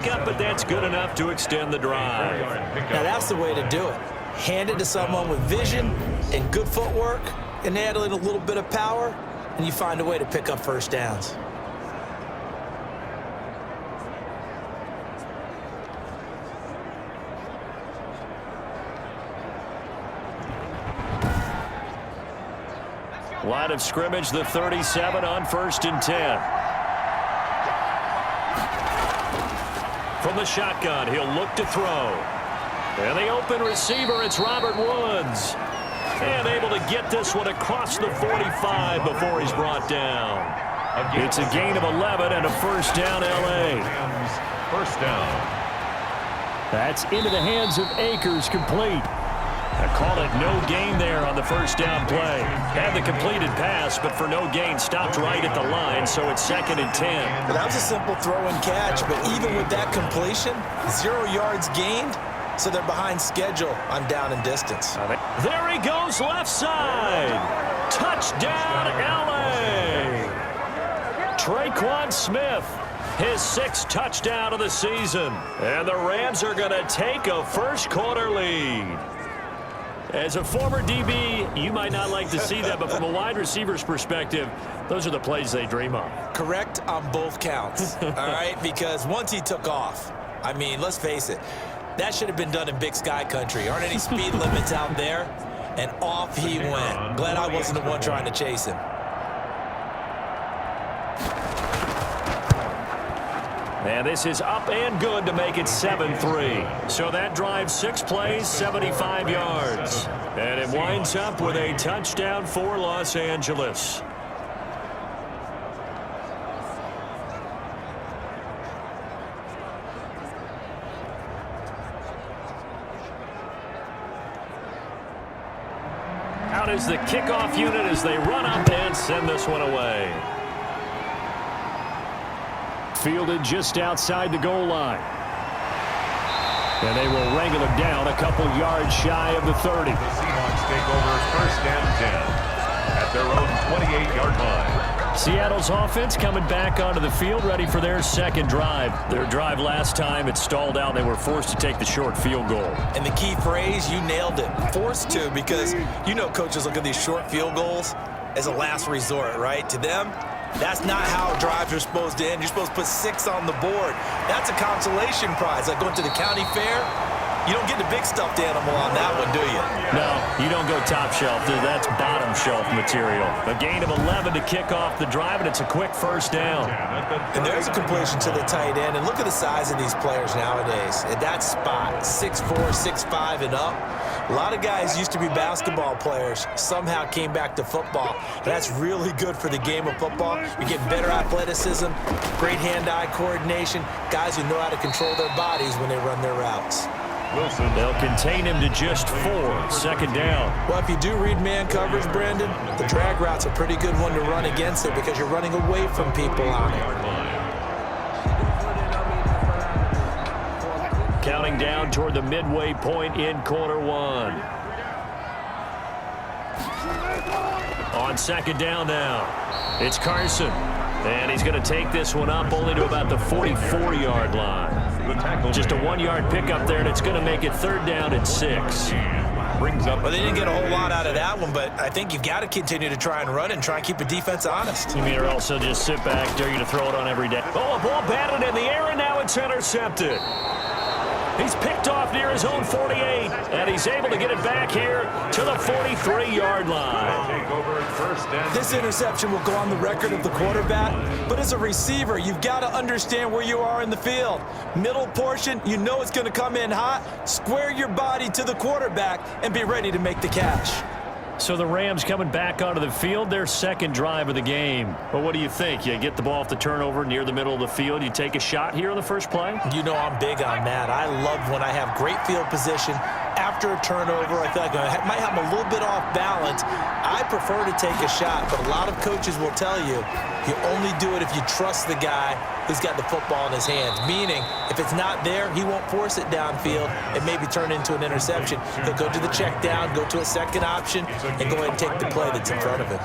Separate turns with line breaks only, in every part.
Up, but that's good enough to extend the drive.
Now that's the way to do it. Hand it to someone with vision and good footwork and add in a little bit of power, and you find a way to pick up first downs.
Line of scrimmage, the 37 on 1st and 10. From the shotgun, he'll look to throw. And the open receiver, it's Robert Woods. And able to get this one across the 45 before he's brought down. It's a gain of 11 and a first down, L.A.
First down.
That's into the hands of Akers, complete. I call it no gain there on the first down play. Had the completed pass, but for no gain, stopped right at the line, so it's 2nd and 10.
Well, that was a simple throw and catch, but even with that completion, 0 yards gained, so they're behind schedule on down and distance.
There he goes, left side. Touchdown, L.A. Traquan Smith, his 6th touchdown of the season. And the Rams are going to take a first-quarter lead. As a former DB, you might not like to see that, but from a wide receiver's perspective, those are the plays they dream of.
Correct on both counts, all right? Because once he took off, I mean, let's face it, that should have been done in Big Sky country. Aren't any speed limits out there? And off he went. Glad I wasn't the one trying to chase him.
And this is up and good to make it 7-3. So that drives 6 plays, 75 yards. And it winds up with a touchdown for Los Angeles. Out is the kickoff unit as they run up and send this one away. Fielded just outside the goal line. And they will wrangle him down a couple yards shy of the 30.
The Seahawks take over 1st and 10 at their own 28-yard line.
Seattle's offense coming back onto the field, ready for their 2nd drive. Their drive last time, it stalled out. They were forced to take the short field goal.
And the key phrase, you nailed it. Forced to, because you know coaches look at these short field goals as a last resort, right? To them, that's not how drives are supposed to end. You're supposed to put 6 on the board. That's a consolation prize. Like going to the county fair, you don't get the big stuffed animal on that one, do you?
No, you don't go top shelf. That's bottom shelf material. A gain of 11 to kick off the drive, and it's a quick first down.
And there's a completion to the tight end. And look at the size of these players nowadays. At that spot, 6'4", 6'5", and up. A lot of guys used to be basketball players, somehow came back to football. And that's really good for the game of football. You're getting better athleticism, great hand-eye coordination, guys who know how to control their bodies when they run their routes.
Wilson, they'll contain him to just 4. 2nd down.
Well, if you do read man coverage, Brandon, the drag route's a pretty good one to run against it because you're running away from people on it.
Counting down toward the midway point in quarter 1. On 2nd down now, it's Carson. And he's going to take this one up only to about the 44-yard line. Just a 1-yard pickup there, and it's going to make it 3rd down and 6.
Well, they didn't get a whole lot out of that one, but I think you've got to continue to try and run and try and keep the defense honest.
You mean or else they'll just sit back, dare you to throw it on every day. Oh, a ball batted in the air, and now it's intercepted. He's picked off near his own 48, and he's able to get it back here to the 43-yard line.
This interception will go on the record of the quarterback, but as a receiver, you've got to understand where you are in the field. Middle portion, you know it's going to come in hot. Square your body to the quarterback and be ready to make the catch.
So the Rams coming back onto the field, their 2nd drive of the game. Well, what do you think? You get the ball off the turnover near the middle of the field. You take a shot here on the first play?
You know I'm big on that. I love when I have great field position. After a turnover, I feel like I might have a little bit off balance. I prefer to take a shot, but a lot of coaches will tell you only do it if you trust the guy who's got the football in his hands. Meaning, if it's not there, he won't force it downfield and maybe turn into an interception. He'll go to the check down, go to a 2nd option, and go ahead and take the play that's in front of him.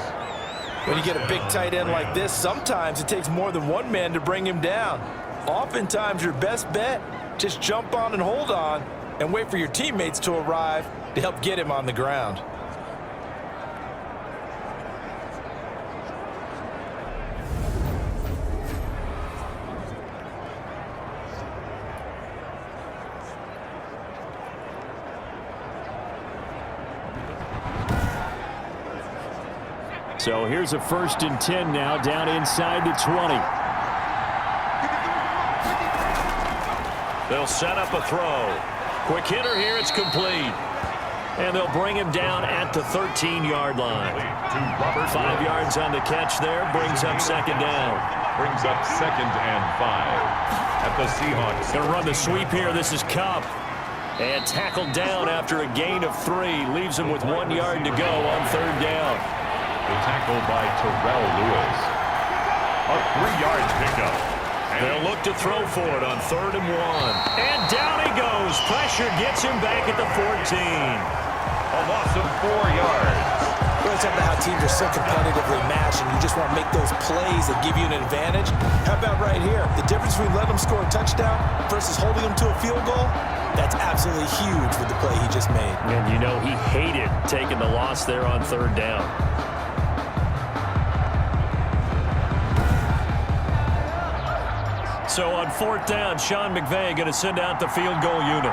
When you get a big tight end like this, sometimes it takes more than one man to bring him down. Oftentimes, your best bet, just jump on and hold on and wait for your teammates to arrive to help get him on the ground.
So here's a 1st and 10 now, down inside the 20. They'll set up a throw. Quick hitter here, it's complete. And they'll bring him down at the 13-yard line. 5 yards on the catch there, brings up 2nd down.
Brings up 2nd and 5 at the Seahawks.
Going to run the sweep here. This is Kupp. And tackled down after a gain of 3. Leaves him with 1 yard to go on 3rd down.
The tackle by Terrell Lewis. A 3-yard pickup.
They'll look to throw for it on 3rd and 1. And down he goes. Pressure gets him back at the 14.
A loss of 4 yards.
Well, it's about how teams are so competitively matched, and you just want to make those plays that give you an advantage. How about right here? The difference between letting them score a touchdown versus holding them to a field goal, that's absolutely huge with the play he just made.
And you know he hated taking the loss there on 3rd down. So on 4th down, Sean McVay going to send out the field goal unit.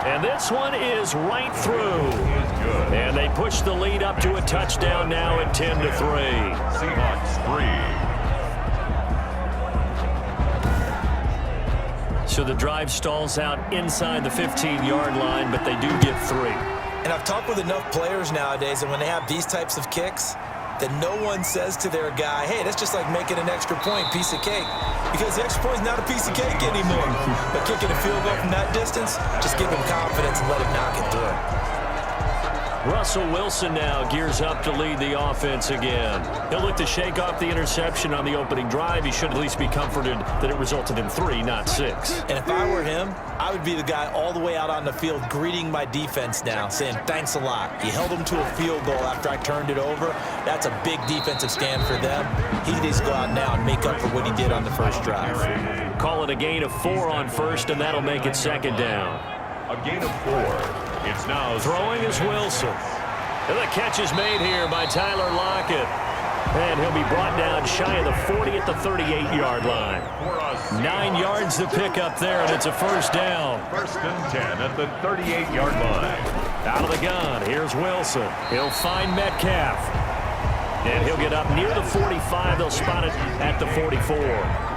And this one is right through. And they push the lead up to a touchdown now at 10-3.
Seahawks 3.
So the drive stalls out inside the 15-yard line, but they do get 3.
And I've talked with enough players nowadays, and when they have these types of kicks, that no one says to their guy, hey, that's just like making an extra point, piece of cake. Because the extra point is not a piece of cake anymore. But kicking a field goal from that distance, just give him confidence and let him knock it through.
Russell Wilson now gears up to lead the offense again. He'll look to shake off the interception on the opening drive. He should at least be comforted that it resulted in 3, not 6.
And if I were him, I would be the guy all the way out on the field greeting my defense now, saying thanks a lot. You held them to a field goal after I turned it over. That's a big defensive stand for them. He needs to go out now and make up for what he did on the first drive.
Call it a gain of 4 on 1st, and that'll make it 2nd down.
A gain of 4. It's now
throwing is Wilson. And the catch is made here by Tyler Lockett. And he'll be brought down shy of the 40 at the 38-yard line. 9 yards to pick up there, and it's a 1st down.
1st and 10 at the 38-yard line.
Out of the gun, here's Wilson. He'll find Metcalf. And he'll get up near the 45. They'll spot it at the 44.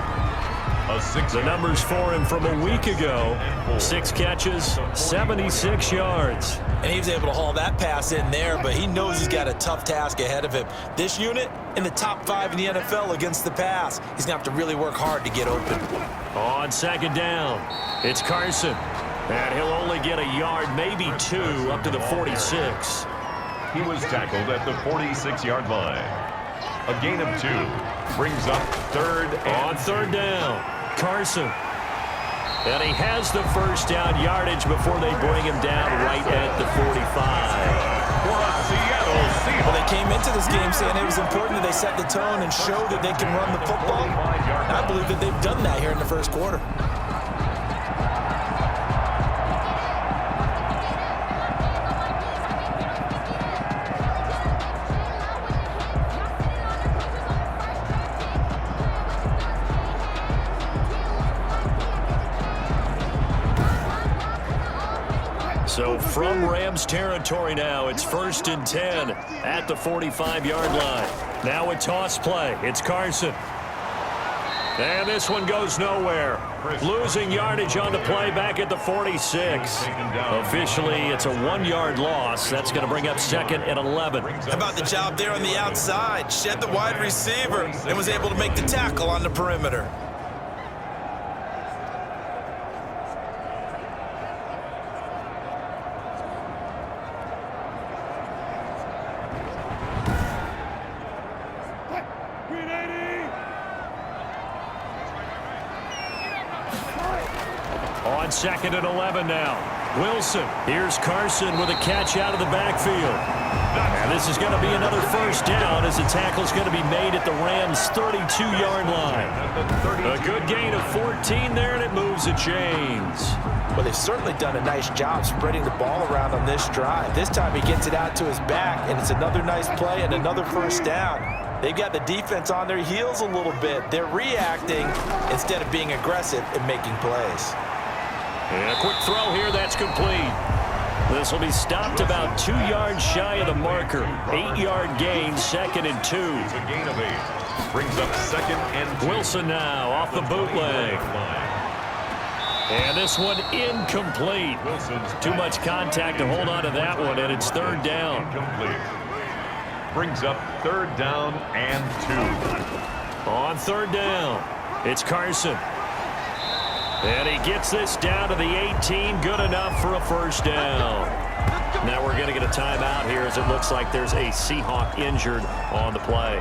The numbers for him from a week ago. 6 catches, 76 yards.
And he was able to haul that pass in there, but he knows he's got a tough task ahead of him. This unit in the top 5 in the NFL against the pass. He's going to have to really work hard to get open.
On 2nd down, it's Carson. And he'll only get a yard, maybe 2, up to the 46.
He was tackled at the 46-yard line. A gain of 2 brings up 3rd and
on 3rd down, Carson. And he has the 1st down yardage before they bring him down right at the 45.
For a Seattle Seahawks.
Well, they came into this game saying it was important that they set the tone and show that they can run the football. And I believe that they've done that here in the first quarter.
So from Rams territory now, it's 1st and 10 at the 45-yard line. Now a toss play. It's Carson. And this one goes nowhere. Losing yardage on the play back at the 46. Officially, it's a 1-yard loss. That's going to bring up 2nd and 11.
How about the job there on the outside? Shed the wide receiver and was able to make the tackle on the perimeter.
On 2nd and 11 now. Wilson. Here's Carson with a catch out of the backfield. And this is going to be another first down as the tackle is going to be made at the Rams' 32-yard line. A good gain of 14 there, and it moves the chains.
Well, they've certainly done a nice job spreading the ball around on this drive. This time he gets it out to his back, and it's another nice play and another first down. They've got the defense on their heels a little bit. They're reacting instead of being aggressive and making plays.
And a quick throw here, that's complete. This will be stopped about 2 yards shy of the marker. 8-yard gain, 2nd and 2.
It's a gain of 8. Brings up 2nd and 2.
Wilson now off the bootleg. And this one incomplete. Too much contact to hold on to that one, and it's 3rd down.
Incomplete. Brings up 3rd down and 2.
On 3rd down, it's Carson. And he gets this down to the 18, good enough for a first down. Now we're going to get a timeout here as it looks like there's a Seahawk injured on the play.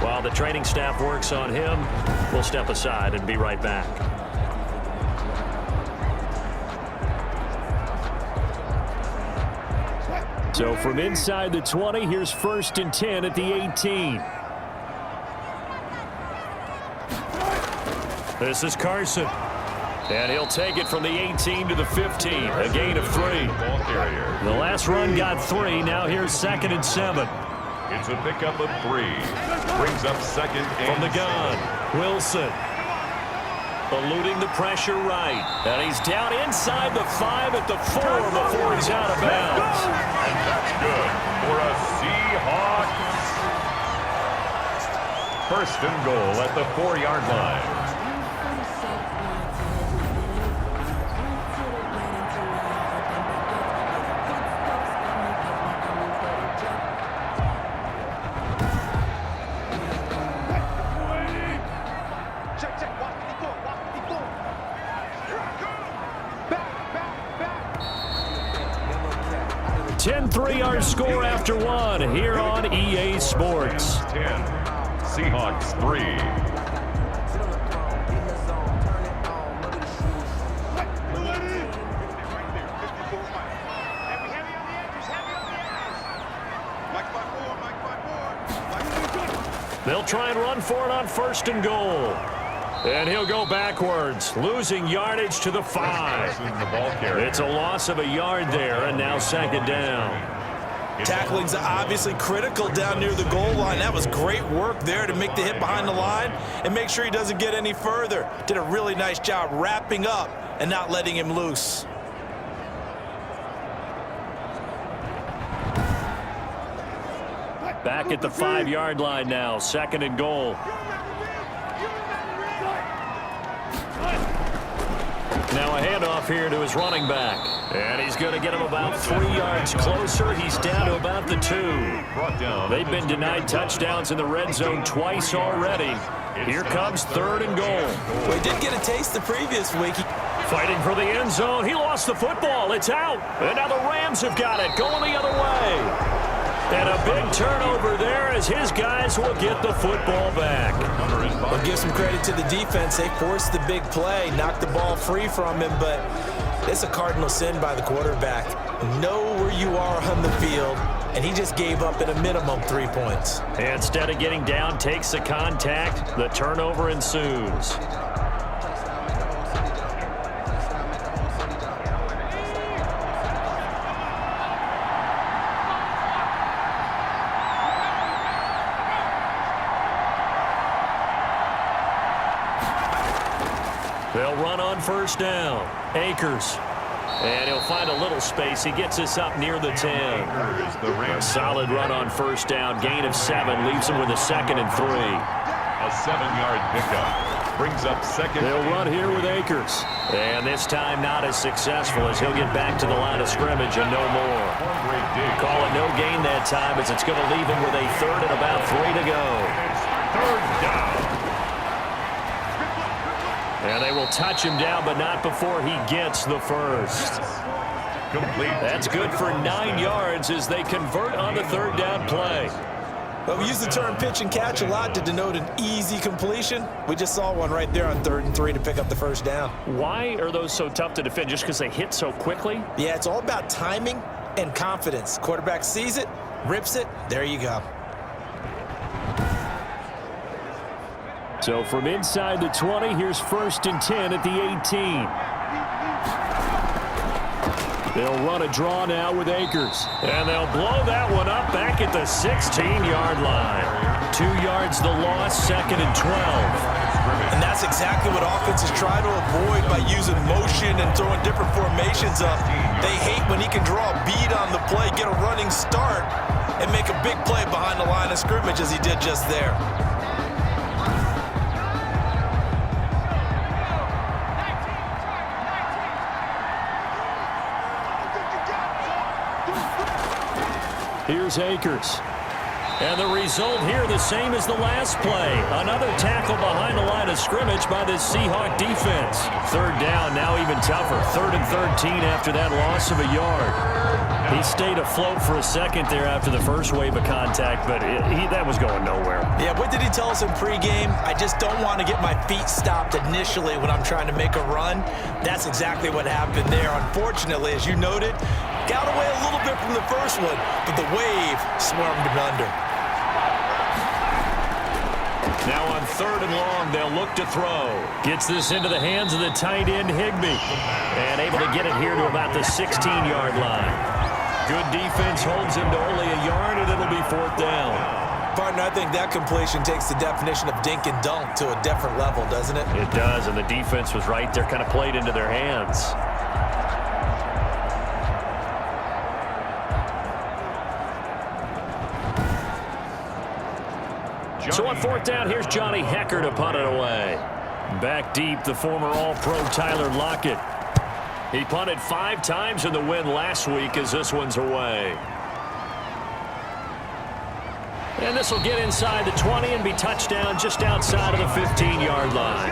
While the training staff works on him, we'll step aside and be right back. So from inside the 20, here's 1st and 10 at the 18. This is Carson. And he'll take it from the 18 to the 15, a gain of 3. The last run got 3. Now here's 2nd and 7.
It's a pickup of 3. Brings up 2nd and
from the gun. Wilson eluding the pressure right. And he's down inside the 5 at the 4 before he's out of bounds.
And that's good for a Seahawks. 1st and goal at the 4-yard line.
Our score after 1 here on EA Sports.
10, Seahawks 3.
They'll try and run for it on 1st and goal. And he'll go backwards, losing yardage to the 5. It's a loss of a yard there, and now 2nd down.
Tackling's obviously critical down near the goal line. That was great work there to make the hit behind the line and make sure he doesn't get any further. Did a really nice job wrapping up and not letting him loose.
Back at the 5-yard line now, 2nd and goal. Now a handoff here to his running back. And he's going to get him about 3 yards closer. He's down to about the 2. They've been denied touchdowns in the red zone twice already. Here comes 3rd and goal.
Well, he did get a taste the previous week.
Fighting for the end zone. He lost the football. It's out. And now the Rams have got it, going the other way. And a big turnover there as his guys will get the football back.
We'll give some credit to the defense. They forced the big play, knocked the ball free from him, but it's a cardinal sin by the quarterback. Know where you are on the field, and he just gave up at a minimum 3 points.
Instead of getting down, takes the contact. The turnover ensues. They'll run on 1st down. Akers. And he'll find a little space. He gets us up near the 10. A solid run on 1st down. Gain of 7. Leaves him with a 2nd and 3.
A 7-yard pickup. Brings up 2nd.
They'll run here with Akers. And this time not as successful as he'll get back to the line of scrimmage and no more. Call it no gain that time as it's going to leave him with a 3rd and about 3 to go.
3rd down.
And they will touch him down, but not before he gets the 1st.
Complete.
That's good for 9 yards as they convert on the 3rd down play.
Well, we use the term pitch and catch a lot to denote an easy completion. We just saw one right there on 3rd and 3 to pick up the 1st down.
Why are those so tough to defend? Just because they hit so quickly?
Yeah, it's all about timing and confidence. Quarterback sees it, rips it, there you go.
So from inside the 20, here's 1st and 10 at the 18. They'll run a draw now with Akers. And they'll blow that one up back at the 16-yard line. 2 yards the loss, 2nd and 12.
And that's exactly what offenses try to avoid by using motion and throwing different formations up. They hate when he can draw a bead on the play, get a running start, and make a big play behind the line of scrimmage as he did just there.
Here's Akers. And the result here the same as the last play. Another tackle behind the line of scrimmage by this Seahawk defense. 3rd down, now even tougher. 3rd and 13 after that loss of a yard. He stayed afloat for a second there after the first wave of contact, but that was going nowhere.
Yeah, what did he tell us in pregame? I just don't want to get my feet stopped initially when I'm trying to make a run. That's exactly what happened there. Unfortunately, as you noted, got away a little bit from the first one, but the wave swarmed him under.
Now on 3rd and long, they'll look to throw. Gets this into the hands of the tight end, Higbee. And able to get it here to about the 16-yard line. Good defense holds him to only a yard, and it'll be 4th down.
Partner, I think that completion takes the definition of dink and dunk to a different level, doesn't it?
It does, and the defense was right there, kind of played into their hands. So on 4th down, here's Johnny Hekker to punt it away. Back deep, the former All-Pro Tyler Lockett. He punted 5 times in the win last week as this one's away. And this will get inside the 20 and be touchdown just outside of the 15-yard line.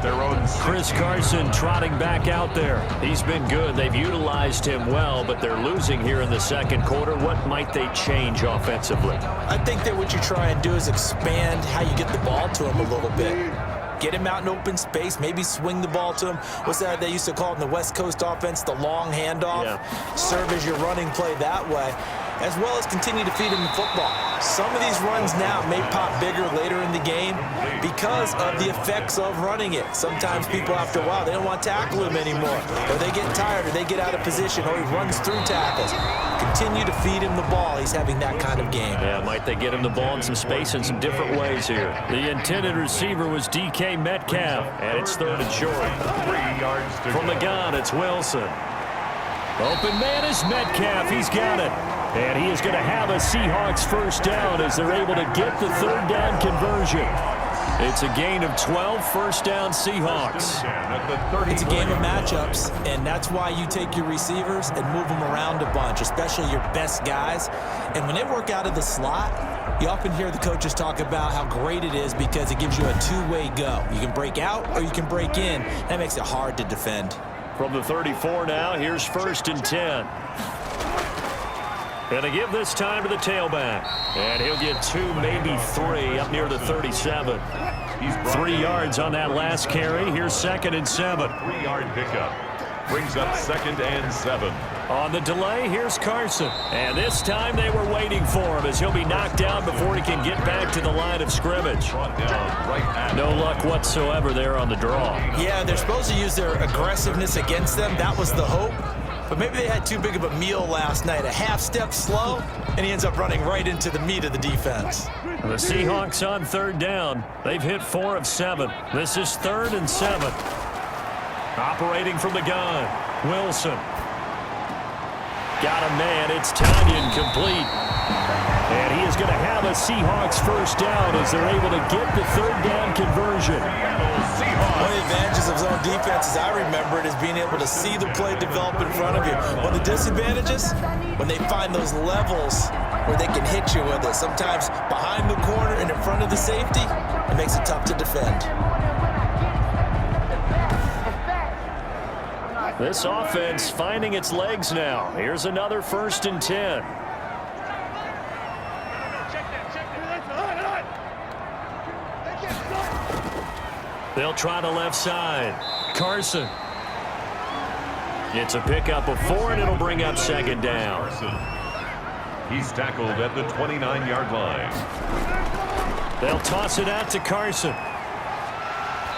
Their own
Chris Carson trotting back out there. He's been good. They've utilized him well, but they're losing here in the 2nd quarter. What might they change offensively?
I think that what you try and do is expand how you get the ball to him a little bit. Get him out in open space, maybe swing the ball to him. What's that they used to call it in the West Coast offense, the long handoff? Yeah. Serve as your running play that way, as well as continue to feed him the football. Some of these runs now may pop bigger later in the game because of the effects of running it. Sometimes people, after a while, they don't want to tackle him anymore, or they get tired, or they get out of position, or he runs through tackles. Continue to feed him the ball. He's having that kind of game.
Yeah, might they get him the ball in some space in some different ways here. The intended receiver was DK Metcalf, and it's 3rd and short.
3 yards to
From the gun, it's Wilson. Open man is Metcalf. He's got it. And he is going to have a Seahawks 1st down as they're able to get the 3rd down conversion. It's a gain of 12, 1st down Seahawks.
It's a game of matchups, and that's why you take your receivers and move them around a bunch, especially your best guys. And when they work out of the slot, you often hear the coaches talk about how great it is because it gives you a two-way go. You can break out or you can break in. That makes it hard to defend.
From the 34 now, here's 1st and 10. And they give this time to the tailback. And he'll get 2, maybe 3, up near the 37. 3 yards on that last carry. Here's 2nd and 7.
3-yard pickup. Brings up 2nd and 7.
On the delay, here's Carson. And this time they were waiting for him as he'll be knocked down before he can get back to the line of scrimmage. No luck whatsoever there on the draw.
Yeah, they're supposed to use their aggressiveness against them. That was the hope. But maybe they had too big of a meal last night. A half step slow, and he ends up running right into the meat of the defense.
The Seahawks on 3rd down. They've hit 4 of 7. This is 3rd and 7. Operating from the gun, Wilson. Got a man. It's Tanyan complete. And he is going to have a Seahawks 1st down as they're able to get the 3rd down conversion.
One of the advantages of zone defense, as I remember it, is being able to see the play develop in front of you. One of the disadvantages, when they find those levels where they can hit you with it. Sometimes behind the corner and in front of the safety, it makes it tough to defend.
This offense finding its legs now. Here's another 1st and 10. They'll try the left side. Carson. It's a pickup of 4, and it'll bring up 2nd down.
He's tackled at the 29-yard line.
They'll toss it out to Carson.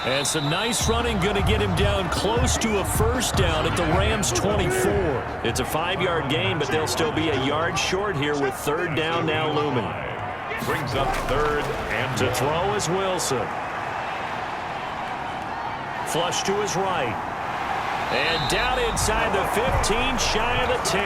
And some nice running going to get him down close to a first down at the Rams' 24. It's a 5-yard gain, but they'll still be a yard short here with third down now looming.
Brings up third and
To throw is Wilson. Flush to his right. And down inside the 15, shy of the 10.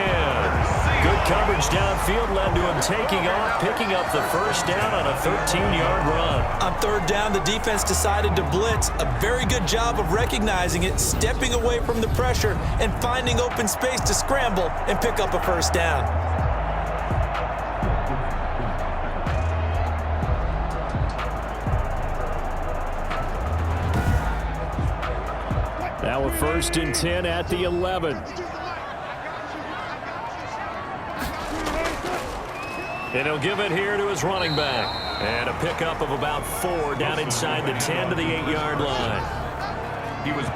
Good coverage downfield led to him taking off, picking up the first down on a 13-yard run.
On third down, the defense decided to blitz. A very good job of recognizing it, stepping away from the pressure, and finding open space to scramble and pick up a first down.
Now a 1st and 10 at the 11. And he'll give it here to his running back. And a pickup of about 4 down inside the 10 to the 8-yard line.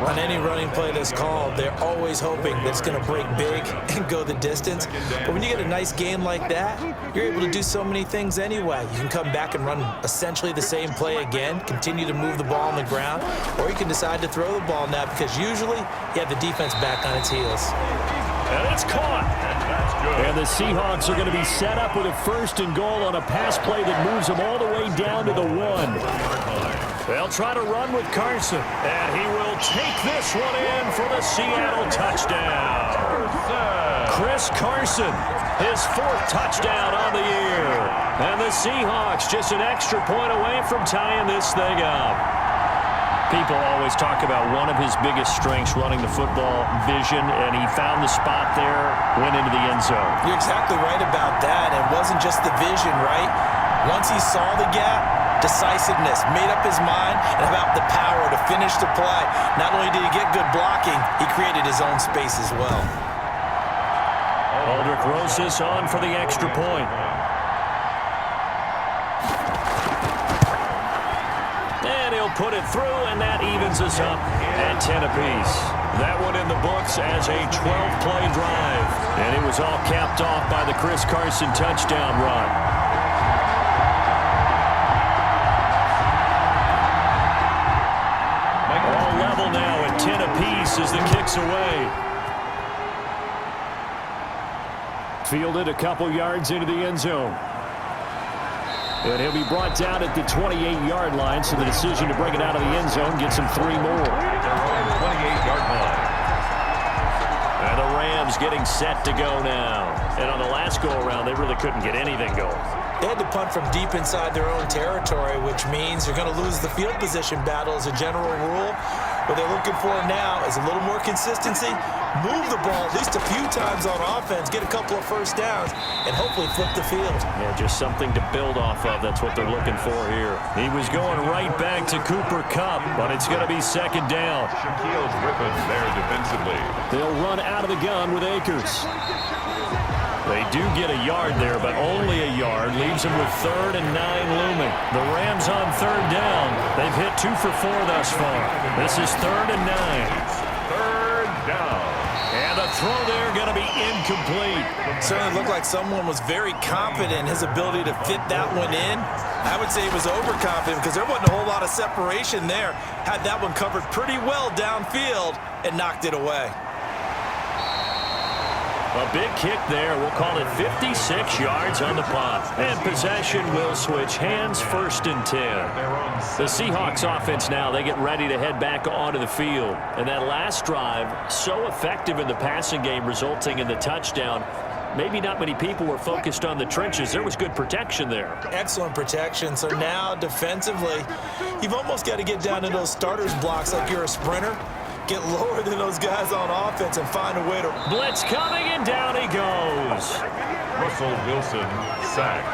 On any running play that's called, they're always hoping that it's going to break big and go the distance. But when you get a nice game like that, you're able to do so many things anyway. You can come back and run essentially the same play again, continue to move the ball on the ground, or you can decide to throw the ball now because usually you have the defense back on its heels.
And it's caught. And the Seahawks are going to be set up with a 1st and goal on a pass play that moves them all the way down to the 1. They'll try to run with Carson, and he will take this one in for the Seattle touchdown. Chris Carson, his 4th touchdown on the year. And the Seahawks just an extra point away from tying this thing up. People always talk about one of his biggest strengths, running the football, vision, and he found the spot there, went into the end zone.
You're exactly right about that. It wasn't just the vision, right? Once he saw the gap, decisiveness, made up his mind, and about the power to finish the play. Not only did he get good blocking, he created his own space as well.
Aldrick Rosas on for the extra point. And he'll put it through, and that evens us up at 10 apiece. That one in the books as a 12-play drive. And it was all capped off by the Chris Carson touchdown run. All level now at 10 apiece as the kick's away. Fielded a couple yards into the end zone. And he'll be brought down at the 28-yard line, so the decision to bring it out of the end zone gets him 3 more.
28-yard line.
And the Rams getting set to go now. And on the last go-around, they really couldn't get anything going.
They had to punt from deep inside their own territory, which means you're going to lose the field position battle as a general rule. What they're looking for now is a little more consistency, move the ball at least a few times on offense, get a couple of first downs, and hopefully flip the field.
Yeah, just something to build off of. That's what they're looking for here. He was going right back to Cooper Kupp, but it's going to be 2nd down.
Shaquille Griffin there defensively.
They'll run out of the gun with Akers. They do get a yard there, but only a yard. Leaves them with 3rd and 9 looming. The Rams on 3rd down. They've hit 2 for 4 thus far. This is 3rd and 9.
3rd down.
And the throw there going to be incomplete.
Certainly looked like someone was very confident in his ability to fit that one in. I would say he was overconfident because there wasn't a whole lot of separation there. Had that one covered pretty well downfield and knocked it away.
A big kick there. We'll call it 56 yards on the punt. And possession will switch hands, 1st and 10. The Seahawks offense now, they get ready to head back onto the field. And that last drive, so effective in the passing game, resulting in the touchdown. Maybe not many people were focused on the trenches. There was good protection there.
Excellent protection. So now defensively, you've almost got to get down to those starters blocks like you're a sprinter. Get lower than those guys on offense and find a way to...
Blitz coming, and down he goes.
Russell Wilson sacked.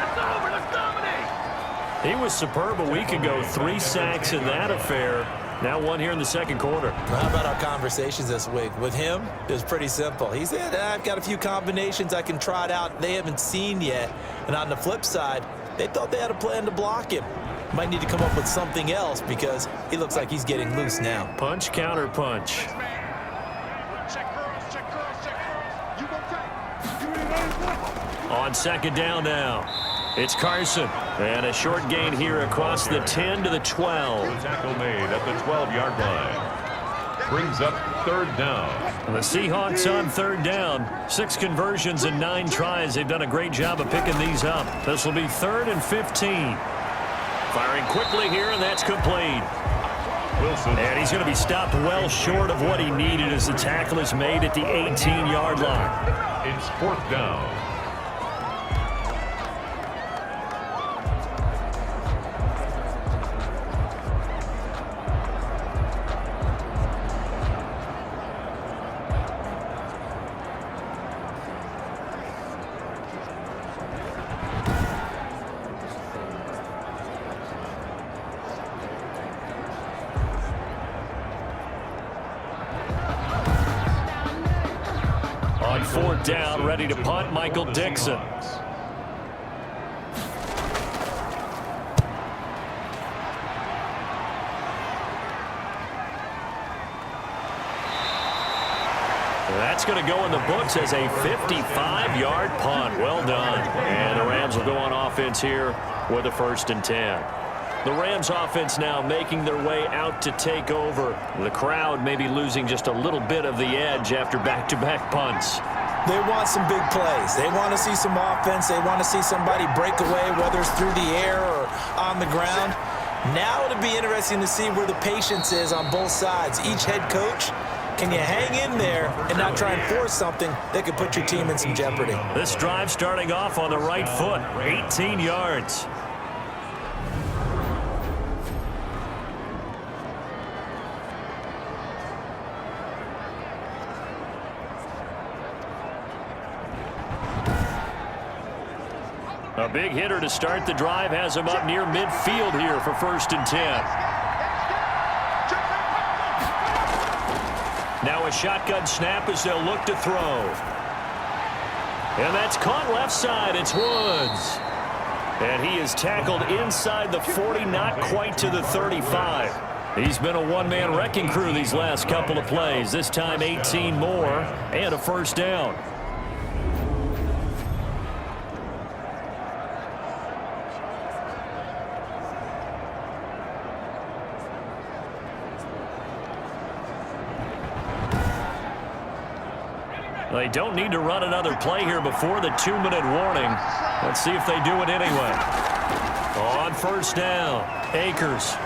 He was superb a week ago. 3 sacks in that affair. Now 1 here in the 2nd quarter.
How about our conversations this week? With him, it was pretty simple. He said, I've got a few combinations I can try out they haven't seen yet. And on the flip side, they thought they had a plan to block him. Might need to come up with something else because he looks like he's getting loose now.
Punch, counter punch. On second down now, it's Carson. And a short gain here across the 10 to the 12.
Tackle made at the 12-yard line. Brings up third down.
The Seahawks on third down. 6 conversions and 9 tries. They've done a great job of picking these up. This will be 3rd and 15. Firing quickly here, and that's complete.
Wilson.
And he's going to be stopped well short of what he needed as the tackle is made at the 18-yard line.
It's 4th down.
On 4th down, ready to punt, Michael Dixon. That's going to go in the books as a 55-yard punt. Well done. And the Rams will go on offense here with a 1st and 10. The Rams offense now making their way out to take over. The crowd may be losing just a little bit of the edge after back-to-back punts.
They want some big plays. They want to see some offense. They want to see somebody break away, whether it's through the air or on the ground. Now it'll be interesting to see where the patience is on both sides. Each head coach, can you hang in there and not try and force something that could put your team in some jeopardy?
This drive starting off on the right foot, 18 yards. A big hitter to start the drive has him up near midfield here for 1st and 10. Now a shotgun snap as they'll look to throw. And that's caught left side. It's Woods. And he is tackled inside the 40, not quite to the 35. He's been a one-man wrecking crew these last couple of plays. This time 18 more and a 1st down. They don't need to run another play here before the 2-minute warning. Let's see if they do it anyway. On 1st down, Akers.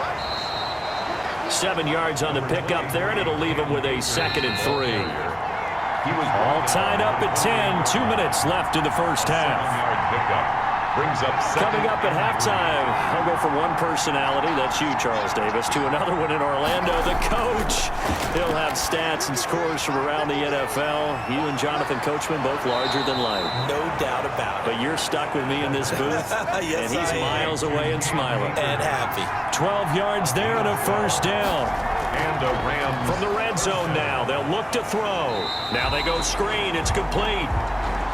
7 yards on the pickup there, and it'll leave him with a 2nd and 3.
He was
all tied up at 10. 2 minutes left in the first half.
7-yard pickup. Brings up
Coming up at halftime, I'll go from one personality, that's you, Charles Davis, to another one in Orlando, the coach. He'll have stats and scores from around the NFL. You and Jonathan Coachman both larger than life.
No doubt about it.
But you're stuck with me in this booth,
yes,
and he's miles away and smiling.
And happy.
12 yards there and a 1st down.
And a Rams.
From the red zone now, they'll look to throw. Now they go screen, it's complete.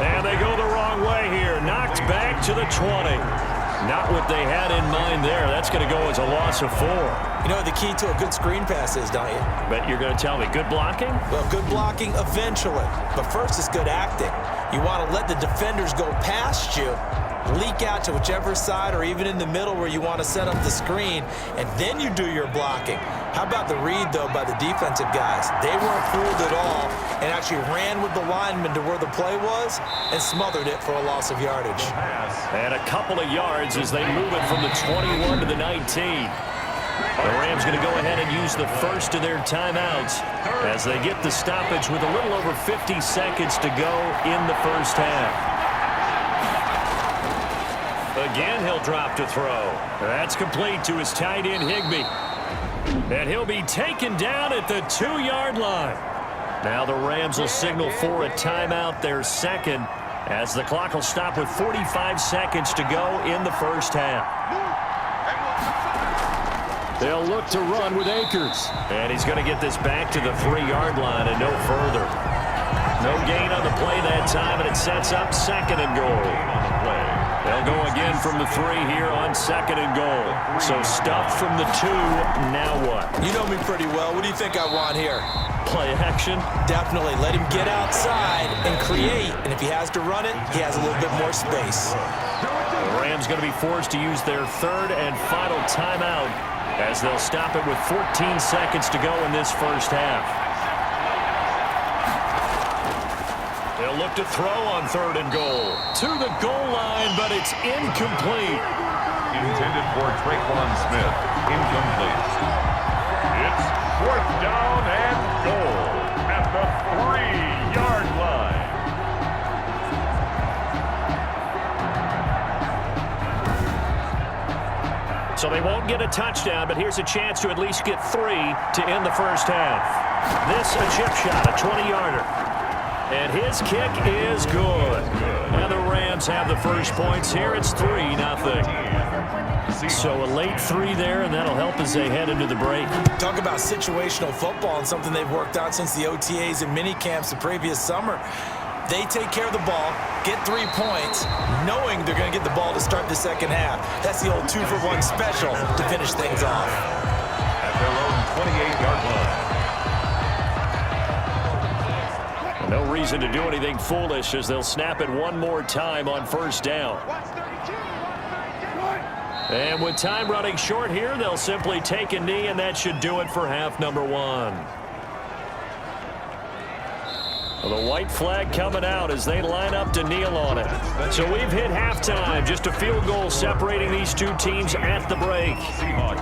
And they go the wrong way here. Knocked back to the 20. Not what they had in mind there. That's going to go as a loss of 4.
You know what the key to a good screen pass is, don't you?
Bet you're going to tell me. Good blocking?
Well, good blocking eventually. But first it's good acting. You want to let the defenders go past you, leak out to whichever side or even in the middle where you want to set up the screen, and then you do your blocking. How about the read, though, by the defensive guys? They weren't fooled at all and actually ran with the lineman to where the play was and smothered it for a loss of yardage.
And a couple of yards as they move it from the 21 to the 19. The Rams going to go ahead and use the first of their timeouts as they get the stoppage with a little over 50 seconds to go in the first half. Again, he'll drop to throw. That's complete to his tight end, Higbee. And he'll be taken down at the 2-yard line. Now the Rams will signal for a timeout, their second, as the clock will stop with 45 seconds to go in the first half. They'll look to run with Akers. And he's going to get this back to the 3-yard line and no further. No gain on the play that time, and it sets up 2nd and goal. They'll go again from the 3 here on 2nd and goal. So stuffed from the 2, now what?
You know me pretty well. What do you think I want here?
play action.
Definitely. Let him get outside and create. And if he has to run it, he has a little bit more space.
The Rams going to be forced to use their third and final timeout as they'll stop it with 14 seconds to go in this first half. They'll look to throw on 3rd and goal. To the goal line, but it's incomplete.
Intended for Traquan Smith. Incomplete. It's 4th down and goal at the 3-yard line.
So they won't get a touchdown, but here's a chance to at least get 3 to end the first half. This a chip shot, a 20-yarder. And his kick is good. And the Rams have the first points here. It's 3-0. So a late 3 there, and that'll help as they head into the break.
Talk about situational football and something they've worked out since the OTAs and mini camps the previous summer. They take care of the ball, get 3 points, knowing they're going to get the ball to start the second half. That's the old 2-for-1 special to finish things off.
At their own 28-yard line.
No reason to do anything foolish as they'll snap it one more time on 1st down. And with time running short here, they'll simply take a knee, and that should do it for half number 1. Well, the white flag coming out as they line up to kneel on it. So we've hit halftime. Just a field goal separating these two teams at the break.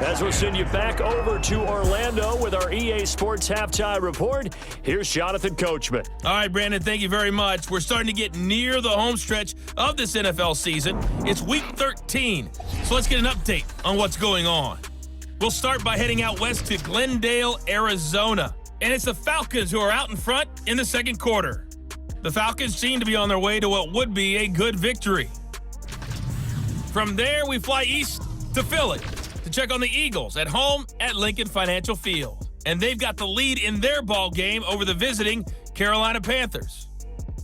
As we'll send you back over to Orlando with our EA Sports Halftime Report, here's Jonathan Coachman.
All right, Brandon, thank you very much. We're starting to get near the home stretch of this NFL season. It's Week 13, so let's get an update on what's going on. We'll start by heading out west to Glendale, Arizona. And it's the Falcons who are out in front in the second quarter. The Falcons seem to be on their way to what would be a good victory. From there, we fly east to Philly to check on the Eagles at home at Lincoln Financial Field. And they've got the lead in their ball game over the visiting Carolina Panthers.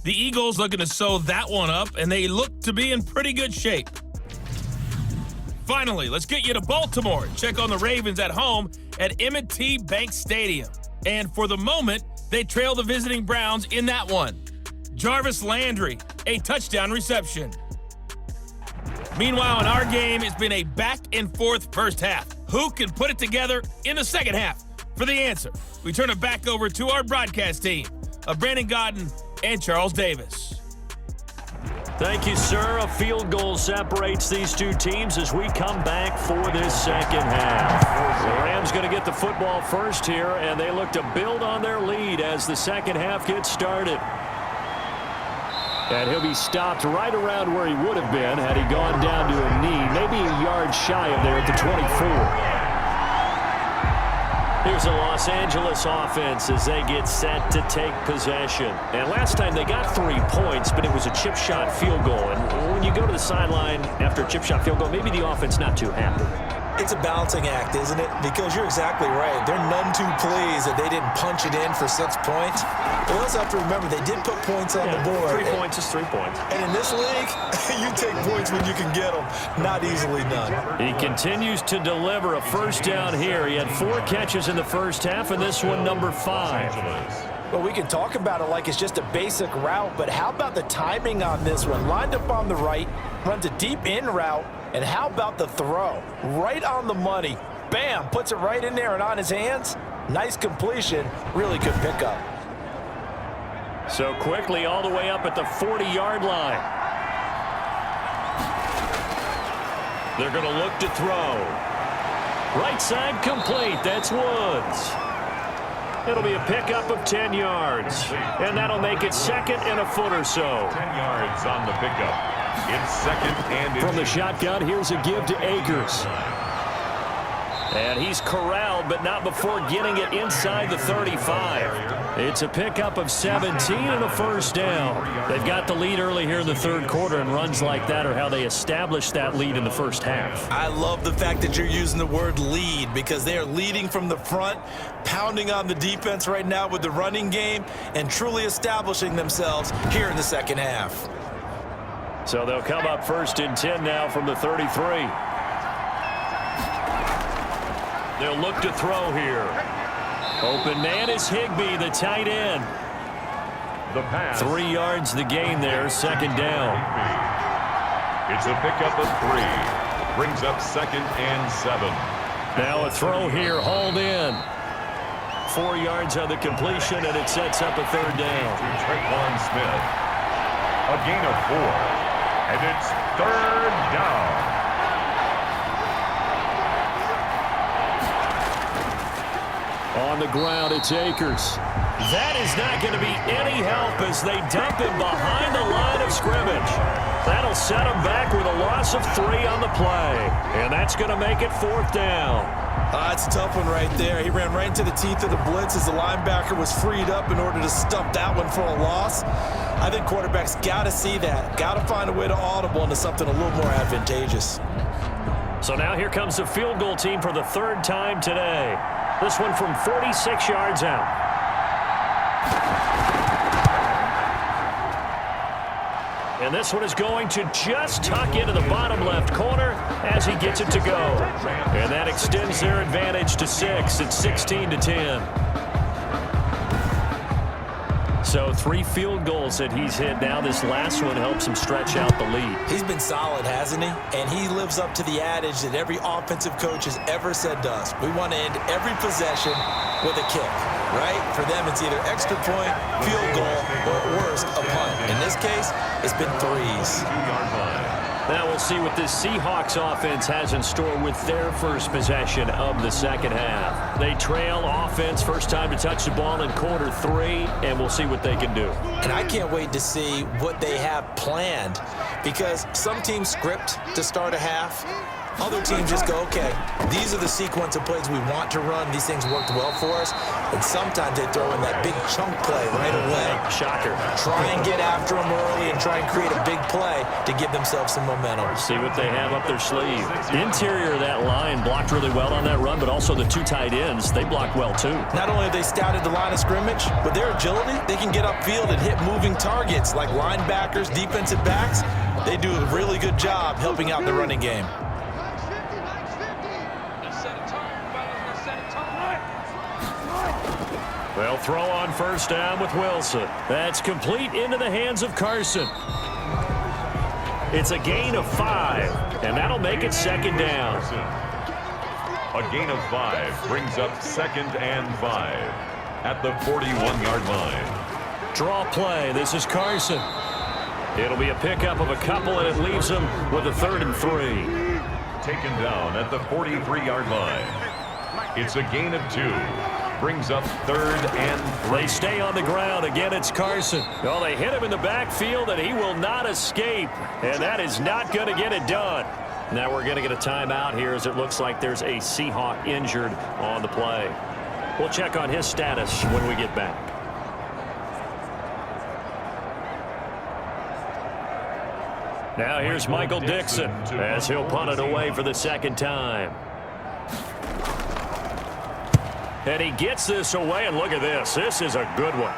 The Eagles looking to sew that one up, and they look to be in pretty good shape. Finally, let's get you to Baltimore and check on the Ravens at home at M&T Bank Stadium. And for the moment, they trail the visiting Browns in that one. Jarvis Landry, a touchdown reception. Meanwhile, in our game, it's been a back-and-forth first half. Who can put it together in the second half? For the answer, we turn it back over to our broadcast team of Brandon Gaudin and Charles Davis.
Thank you, sir. A field goal separates these two teams as we come back for this second half. The Rams going to get the football first here, and they look to build on their lead as the second half gets started. And he'll be stopped right around where he would have been had he gone down to a knee, maybe a yard shy of there at the 24. Here's the Los Angeles offense as they get set to take possession. And last time they got 3 points, but it was a chip shot field goal. And when you go to the sideline after a chip shot field goal, maybe the offense not too happy.
It's a balancing act, isn't it? Because you're exactly right. They're none too pleased that they didn't punch it in for 6 points. But we also have to remember they did put points on the board.
3 points is 3 points.
And in this league, you take points when you can get them. Not easily done.
He continues to deliver a first down here. He had 4 catches in the first half, and this one number 5.
Well, we can talk about it like it's just a basic route, but how about the timing on this one? Lined up on the right, runs a deep in route, and how about the throw? Right on the money. Bam, puts it right in there and on his hands. Nice completion, really good pickup.
So quickly all the way up at the 40-yard line. They're going to look to throw. Right side complete, that's Woods. It'll be a pickup of 10 yards. And that'll make it second and a foot or so.
10 yards on the pickup. It's second and
from the shotgun, here's a give to Akers. And he's corralled, but not before getting it inside the 35. It's a pickup of 17 and a first down. They've got the lead early here in the third quarter, and runs like that are how they established that lead in the first half.
I love the fact that you're using the word lead because they are leading from the front, pounding on the defense right now with the running game, and truly establishing themselves here in the second half.
So they'll come up first and 10 now from the 33. They'll look to throw here. Open man is Higbee, the tight end.
The pass.
3 yards the gain there, second down.
It's a pickup of 3. Brings up 2nd and 7.
Now a throw here, hauled in. 4 yards on the completion, and it sets up a third down.
To Tre'Quan Smith. A gain of 4. And it's third down.
On the ground, it's Akers. That is not going to be any help as they dump him behind the line of scrimmage. That'll set him back with a loss of 3 on the play. And that's going to make it 4th down.
That's a tough one right there. He ran right into the teeth of the blitz as the linebacker was freed up in order to stump that one for a loss. I think quarterbacks got to see that. Got to find a way to audible into something a little more advantageous.
So now here comes the field goal team for the 3rd time today. This one from 46 yards out. And this one is going to just tuck into the bottom left corner as he gets it to go. And that extends their advantage to 6. It's 16-10. So 3 field goals that he's hit now. This last one helps him stretch out the lead.
He's been solid, hasn't he? And he lives up to the adage that every offensive coach has ever said to us. We want to end every possession with a kick, right? For them, it's either extra point, field goal, or at worst, a punt. In this case, it's been 3s.
2-yard line.
Now we'll see what this Seahawks offense has in store with their first possession of the second half. They trail offense, first time to touch the ball in quarter 3, and we'll see what they can do.
And I can't wait to see what they have planned, because some teams script to start a half. Other teams just go, okay, these are the sequence of plays we want to run. These things worked well for us. And sometimes they throw in that big chunk play right away.
Shocker.
Try and get after them early and try and create a big play to give themselves some momentum.
See what they have up their sleeve. The interior of that line blocked really well on that run, but also the 2 tight ends, they blocked well too.
Not only have they scouted the line of scrimmage, but their agility, they can get upfield and hit moving targets like linebackers, defensive backs. They do a really good job helping out the running game.
They'll throw on first down with Wilson. That's complete into the hands of Carson. It's a gain of 5, and that'll make it 2nd down.
A gain of 5 brings up 2nd and 5 at the 41-yard line.
Draw play. This is Carson. It'll be a pickup of a couple, and it leaves him with a 3rd and 3.
Taken down at the 43-yard line. It's a gain of 2. Brings up 3rd and 3.
They stay on the ground. Again, it's Carson. Well, they hit him in the backfield, and he will not escape. And that is not going to get it done. Now we're going to get a timeout here as it looks like there's a Seahawk injured on the play. We'll check on his status when we get back. Now here's Michael Dixon as he'll punt it away for the 2nd time. And he gets this away, and look at this. This is a good one.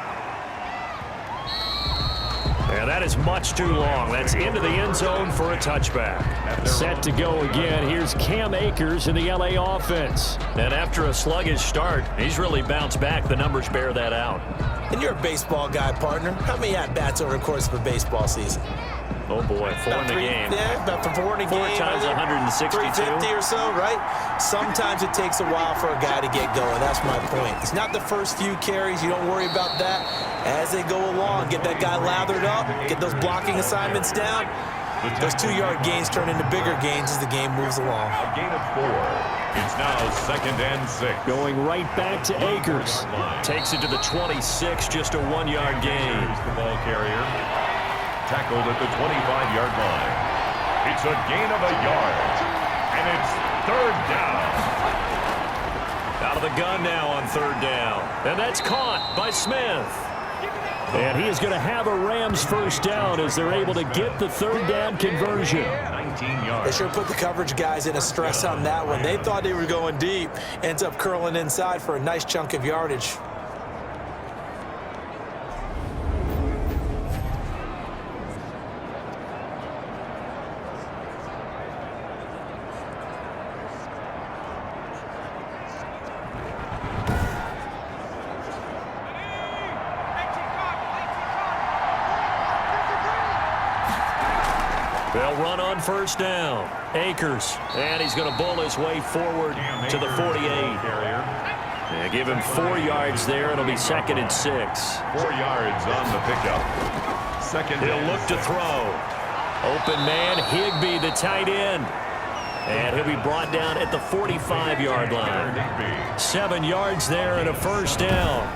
And that is much too long. That's into the end zone for a touchback. Set to go again. Here's Cam Akers in the LA offense. And after a sluggish start, he's really bounced back. The numbers bear that out.
And you're a baseball guy, partner. How many at-bats over the course of a baseball season?
Oh, boy, 4 in the game.
Yeah, about 4 in a
4
game.
times 162.
350 or so, right? Sometimes it takes a while for a guy to get going. That's my point. It's not the first few carries. You don't worry about that. As they go along, get that guy lathered up, get those blocking assignments down. Those 2-yard gains turn into bigger gains as the game moves along.
A gain of 4. It's now 2nd and 6.
Going right back to Akers. Takes it to the 26, just a 1-yard gain.
Here's the ball carrier. Tackled at the 25-yard line. It's a gain of a yard. And it's 3rd down.
Out of the gun now on 3rd down. And that's caught by Smith. And he is going to have a Rams first down as they're able to get the 3rd down conversion.
19 yards.
They sure put the coverage guys in a stress on that one. They thought they were going deep. Ends up curling inside for a nice chunk of yardage.
They'll run on first down. Akers, and he's going to bull his way forward to the 48. Yeah, give him 4 yards there. It'll be 2nd and 6.
4 yards on the pickup.
He'll look to throw. Open man, Higbee, the tight end. And he'll be brought down at the 45-yard line. 7 yards there and a first down.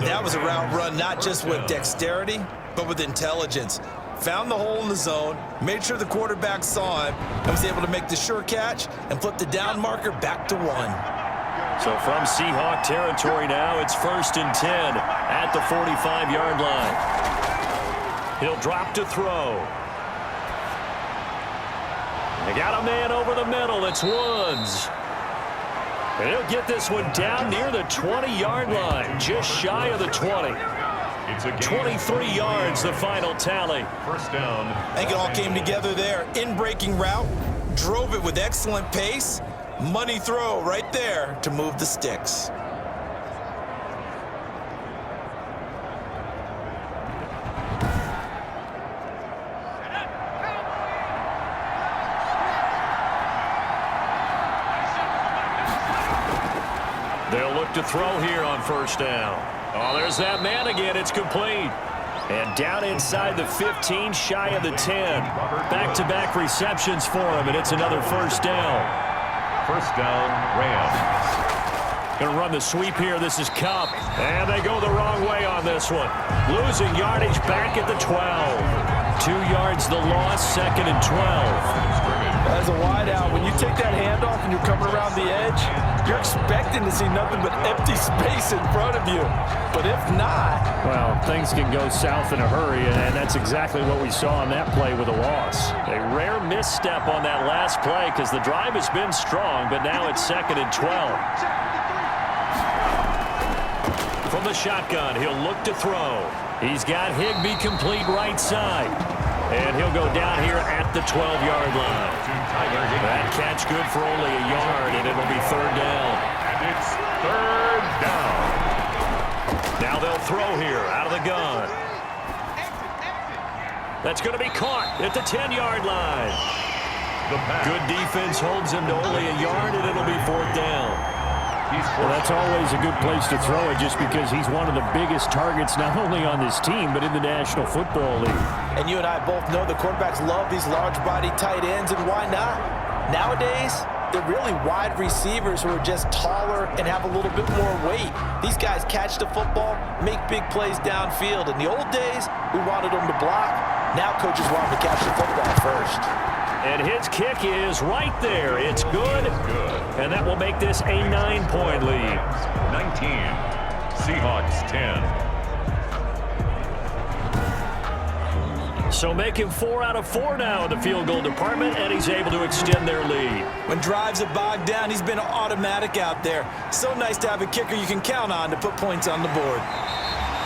That was a route run not just with dexterity, but with intelligence. Found the hole in the zone, made sure the quarterback saw him, and was able to make the sure catch and flip the down marker back to 1.
So from Seahawk territory now, it's 1st and 10 at the 45-yard line. He'll drop to throw. They got a man over the middle. It's Woods. And he'll get this one down near the 20-yard line, just shy of the 20. 23 yards, the final tally.
First down.
I think it all came together there. In-breaking route, drove it with excellent pace. Money throw right there to move the sticks.
They'll look to throw here on first down. Oh, there's that man again. It's complete. And down inside the 15, shy of the 10. Back-to-back receptions for him, and it's another first down.
First down, Rams.
Going to run the sweep here. This is Kupp. And they go the wrong way on this one. Losing yardage back at the 12. 2 yards the loss, 2nd and 12.
As a wideout, when you take that handoff and you're coming around the edge, you're expecting to see nothing but empty space in front of you. But if not...
Well, things can go south in a hurry, and that's exactly what we saw on that play with a loss. A rare misstep on that last play because the drive has been strong, but now it's 2nd and 12. From the shotgun, he'll look to throw. He's got Higbee complete right side. And he'll go down here at the 12-yard line. That catch good for only a yard, and it'll be 3rd down.
And it's 3rd down.
Now they'll throw here out of the gun. That's going to be caught at the 10-yard line. Good defense holds him to only a yard, and it'll be 4th down.
Well, that's always a good place to throw it just because he's one of the biggest targets not only on this team but in the National Football League.
And you and I both know the quarterbacks love these large-body tight ends, and why not? Nowadays, they're really wide receivers who are just taller and have a little bit more weight. These guys catch the football, make big plays downfield. In the old days, we wanted them to block. Now coaches want them to catch the football first.
And his kick is right there. It's good. And that will make this a 9-point lead.
19. Seahawks 10.
So make him 4 out of 4 now in the field goal department, and he's able to extend their lead.
When drives are bogged down, he's been automatic out there. So nice to have a kicker you can count on to put points on the board.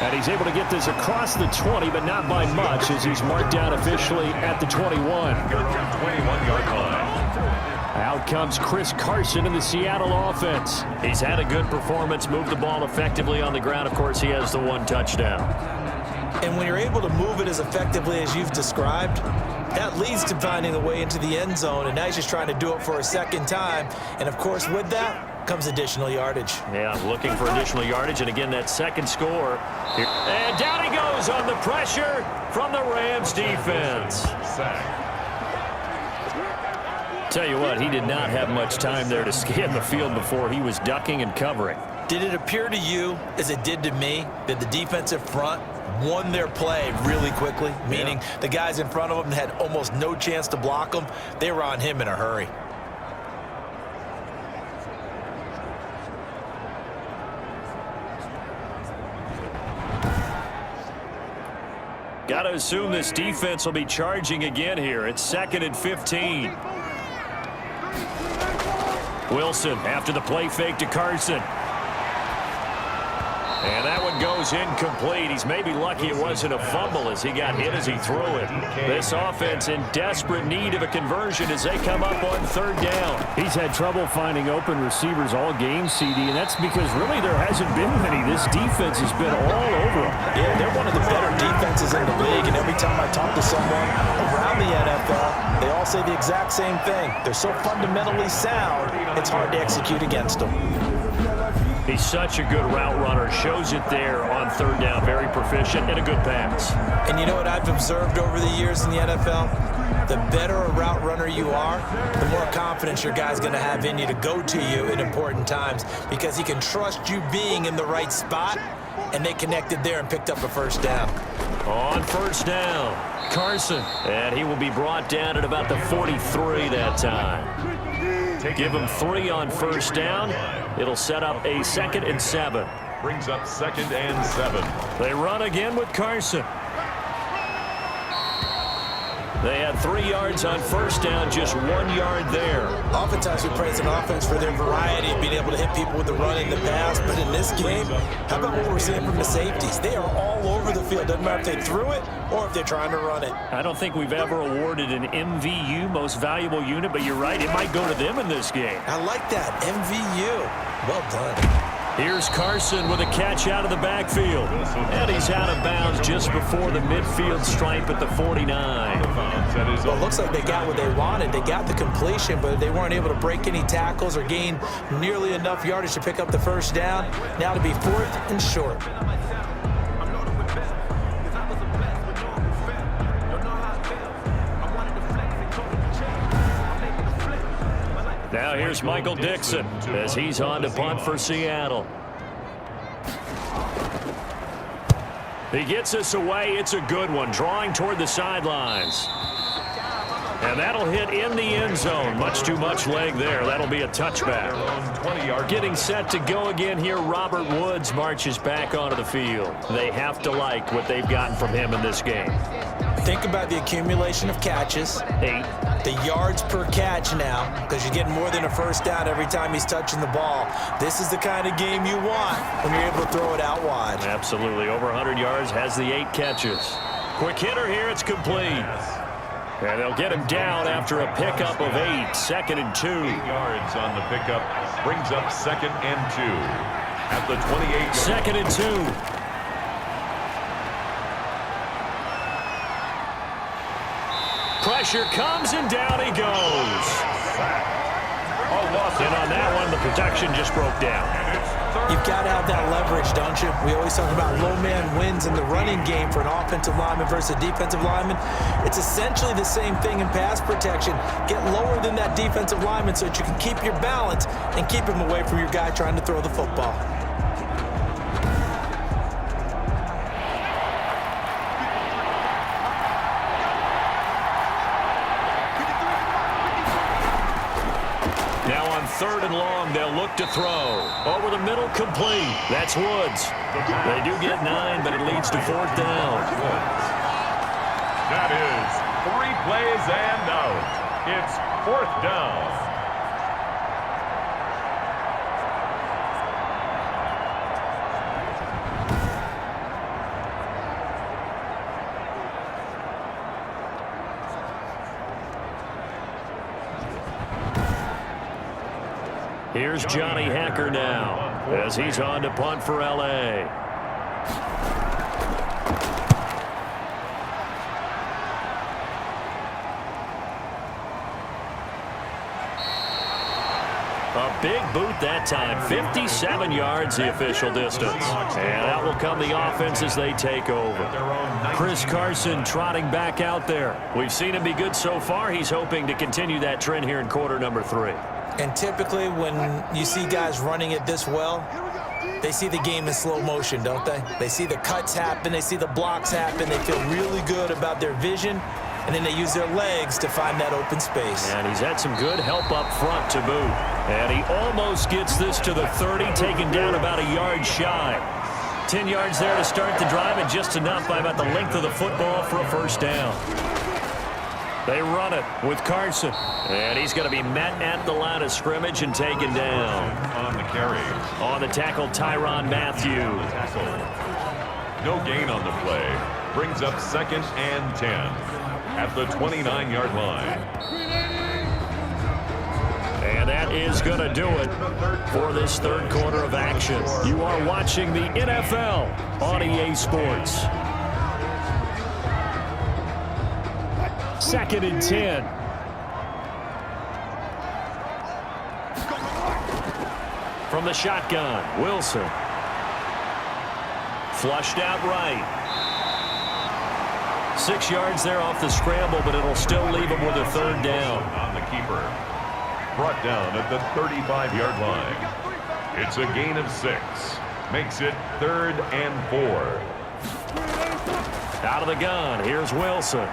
And he's able to get this across the 20, but not by much, as he's marked down officially at the 21.
21-yard line.
Out comes Chris Carson in the Seattle offense.
He's had a good performance, moved the ball effectively on the ground. Of course, he has the 1 touchdown.
And when you're able to move it as effectively as you've described, that leads to finding a way into the end zone, and now he's just trying to do it for a second time. And, of course, with that comes additional yardage.
Yeah, looking for additional yardage, and again, that second score. And down he goes on the pressure from the Rams defense.
Sack.
Tell you what, he did not have much time there to scan the field before he was ducking and covering.
Did it appear to you, as it did to me, that the defensive front won their play really quickly? Meaning the guys in front of them had almost no chance to block them. They were on him in a hurry.
Got to assume this defense will be charging again here. It's 2nd and 15. Wilson after the play fake to Carson. And that one goes throws incomplete. He's maybe lucky it wasn't a fumble as he got hit as he threw it. This offense in desperate need of a conversion as they come up on third down.
He's had trouble finding open receivers all game, CD, and that's because really there hasn't been many. This defense has been all over them.
Yeah, they're one of the better defenses in the league, and every time I talk to someone around the NFL, they all say the exact same thing. They're so fundamentally sound, it's hard to execute against them.
He's such a good route runner. Shows it there on third down. Very proficient and a good pass.
And you know what I've observed over the years in the NFL? The better a route runner you are, the more confidence your guy's going to have in you to go to you in important times because he can trust you being in the right spot, and they connected there and picked up a first down.
On first down, Carson. And he will be brought down at about the 43 that time. Give him 3 on first down. It'll set up a 2nd and 7.
Brings up 2nd and 7.
They run again with Carson. They had 3 yards on first down, just 1 yard there.
Oftentimes we praise an offense for their variety of being able to hit people with the run and the pass, but in this game, how about what we're seeing from the safeties? They are all over the field. Doesn't matter if they threw it or if they're trying to run it.
I don't think we've ever awarded an MVU, most valuable unit, but you're right, it might go to them in this game.
I like that, MVU. Well done.
Here's Carson with a catch out of the backfield. And he's out of bounds just before the midfield stripe at the 49.
Well, it looks like they got what they wanted. They got the completion, but they weren't able to break any tackles or gain nearly enough yardage to pick up the first down. Now to be 4th and short.
Now here's Michael Dixon as he's on to punt for Seattle. He gets this away. It's a good one, drawing toward the sidelines. And that'll hit in the end zone. Much too much leg there. That'll be a touchback. Getting set to go again here, Robert Woods marches back onto the field. They have to like what they've gotten from him in this game.
Think about the accumulation of catches.
8.
The yards per catch now, because you're getting more than a first down every time he's touching the ball. This is the kind of game you want when you're able to throw it out wide.
Absolutely. Over 100 yards, has the 8 catches. Quick hitter here, it's complete. And they'll get him down after a pickup of 8. 2nd and 2.
8 yards on the pickup. Brings up 2nd and 2. At the 28.
2nd and 2. Pressure comes and down he goes. And on that one, the protection just broke down.
You've got to have that leverage, don't you? We always talk about low man wins in the running game for an offensive lineman versus a defensive lineman. It's essentially the same thing in pass protection. Get lower than that defensive lineman so that you can keep your balance and keep him away from your guy trying to throw the football.
Now on 3rd and long, they'll look to throw. Over the middle, complete. That's Woods. They do get 9, but it leads to 4th down.
That is 3 plays and out. It's 4th down.
Here's Johnny Hacker now as he's on to punt for L.A. A big boot that time. 57 yards the official distance. And out will come the offense as they take over. Chris Carson trotting back out there. We've seen him be good so far. He's hoping to continue that trend here in quarter number 3.
And typically when you see guys running it this well, they see the game in slow motion, don't they? They see the cuts happen, they see the blocks happen, they feel really good about their vision, and then they use their legs to find that open space.
And he's had some good help up front to boot. And he almost gets this to the 30, taken down about a yard shy. 10 yards there to start the drive, and just enough by about the length of the football for a first down. They run it with Carson. And he's going to be met at the line of scrimmage and taken down.
On the carry.
On the tackle, Tyrann Mathieu.
No gain on the play. Brings up 2nd and 10 at the 29-yard line.
And that is going to do it for this third quarter of action. You are watching the NFL on EA Sports. 2nd and 10. From the shotgun, Wilson. Flushed out right. 6 yards there off the scramble, but it'll still leave him with a third down.
On the keeper. Brought down at the 35-yard line. It's a gain of 6. Makes it 3rd and 4.
Out of the gun, here's Wilson.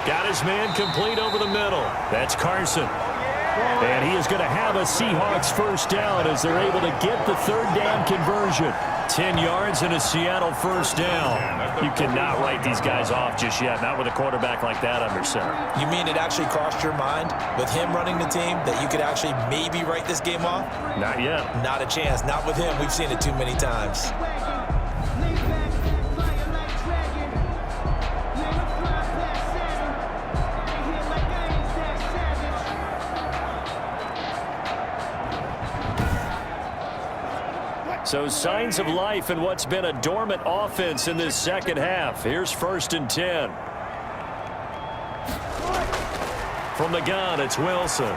Got his man complete over the middle. That's Carson. And he is going to have a Seahawks first down as they're able to get the third down conversion. 10 yards and a Seattle first down. You cannot write these guys off just yet, not with a quarterback like that under center.
You mean it actually crossed your mind with him running the team that you could actually maybe write this game off?
Not yet.
Not a chance. Not with him. We've seen it too many times.
So signs of life in what's been a dormant offense in this second half. Here's 1st and 10. From the gun, it's Wilson.